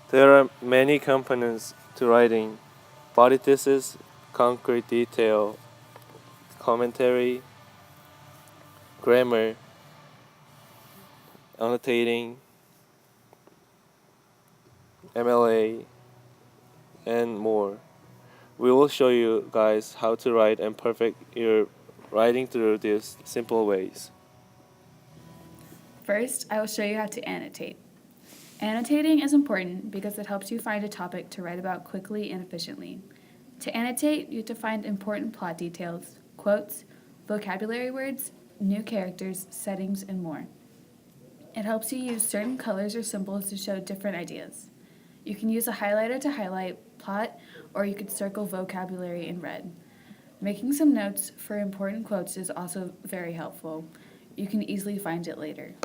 There are many components to writing: body thesis, concrete detail, commentary, grammar, annotating, MLA, and more. We will show you guys how to write and perfect your writing through these simple ways. First, I will show you how to annotate. Annotating is important because it helps you find a topic to write about quickly and efficiently. To annotate, you have to find important plot details, quotes, vocabulary words, new characters, settings, and more. It helps you use certain colors or symbols to show different ideas. You can use a highlighter to highlight plot, or you could circle vocabulary in red. Making some notes for important quotes is also very helpful. You can easily find it later.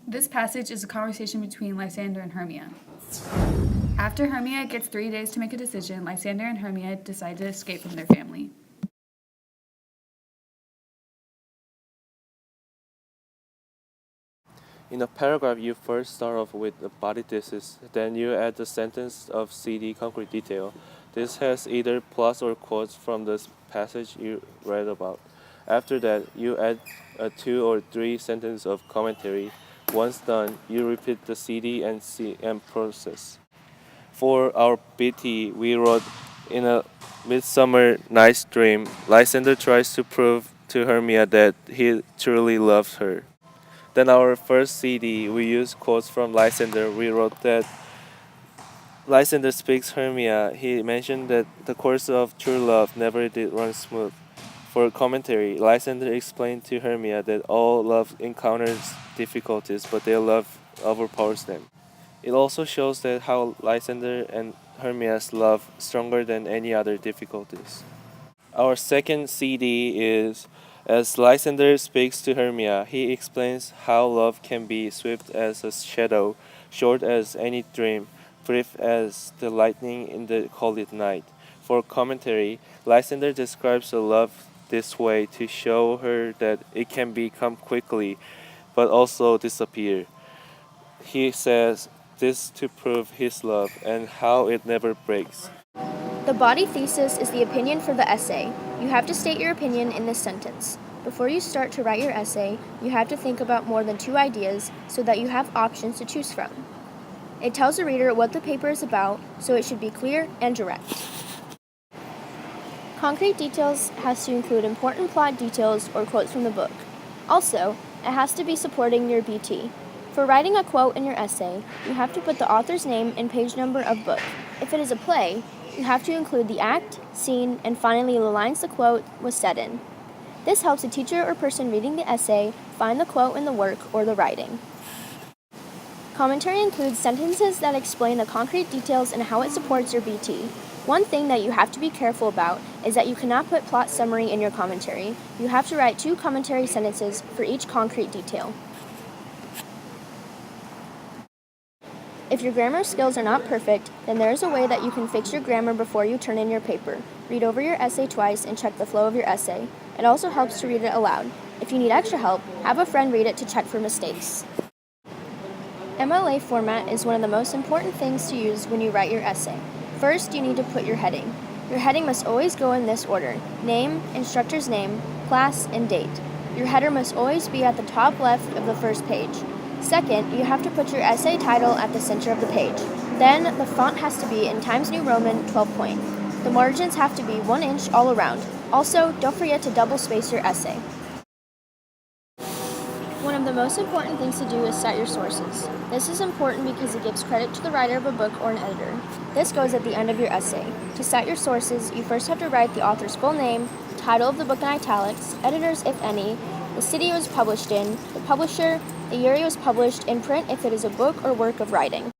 This passage is a conversation between Lysander and Hermia. After Hermia gets 3 days to make a decision, Lysander and Hermia decide to escape from their family. In a paragraph, you first start off with the body thesis, then you add the sentence of CD concrete detail. This has either plots or quotes from the passage you read about. After that, you add a 2 or 3 sentences of commentary. Once done, you repeat the CD and CM process. For our BT, we wrote in a Midsummer Night's Dream, Lysander tries to prove to Hermia that he truly loves her. Then our first CD, we used quotes from Lysander. We wrote that Lysander speaks Hermia. He mentioned that the course of true love never did run smooth. For commentary, Lysander explained to Hermia that all love encounters difficulties, but their love overpowers them. It also shows that how Lysander and Hermia's love stronger than any other difficulties. Our second CD is as Lysander speaks to Hermia, he explains how love can be swift as a shadow, short as any dream, brief as the lightning in the cold night. For commentary, Lysander describes the love this way to show her that it can become quickly, but also disappear. He says this to prove his love and how it never breaks. The body thesis is the opinion for the essay. You have to state your opinion in this sentence. Before you start to write your essay, you have to think about more than 2 ideas so that you have options to choose from. It tells the reader what the paper is about, so it should be clear and direct. Concrete details has to include important plot details or quotes from the book. Also, it has to be supporting your BT. For writing a quote in your essay, you have to put the author's name and page number of book. If it is a play, you have to include the act, scene, and finally the lines the quote was set in. This helps a teacher or person reading the essay find the quote in the work or the writing. Commentary includes sentences that explain the concrete details and how it supports your BT. One thing that you have to be careful about is that you cannot put plot summary in your commentary. You have to write 2 commentary sentences for each concrete detail. If your grammar skills are not perfect, then there is a way that you can fix your grammar before you turn in your paper. Read over your essay twice and check the flow of your essay. It also helps to read it aloud. If you need extra help, have a friend read it to check for mistakes. MLA format is one of the most important things to use when you write your essay. First, you need to put your heading. Your heading must always go in this order: name, instructor's name, class, and date. Your header must always be at the top left of the first page. Second, you have to put your essay title at the center of the page. Then, the font has to be in Times New Roman 12 point. The margins have to be 1 inch all around. Also, don't forget to double space your essay. One of the most important things to do is cite your sources. This is important because it gives credit to the writer of a book or an editor. This goes at the end of your essay. To cite your sources, you first have to write the author's full name, title of the book in italics, editors if any, the city it was published in, the publisher, the year it was published, in print if it is a book or work of writing.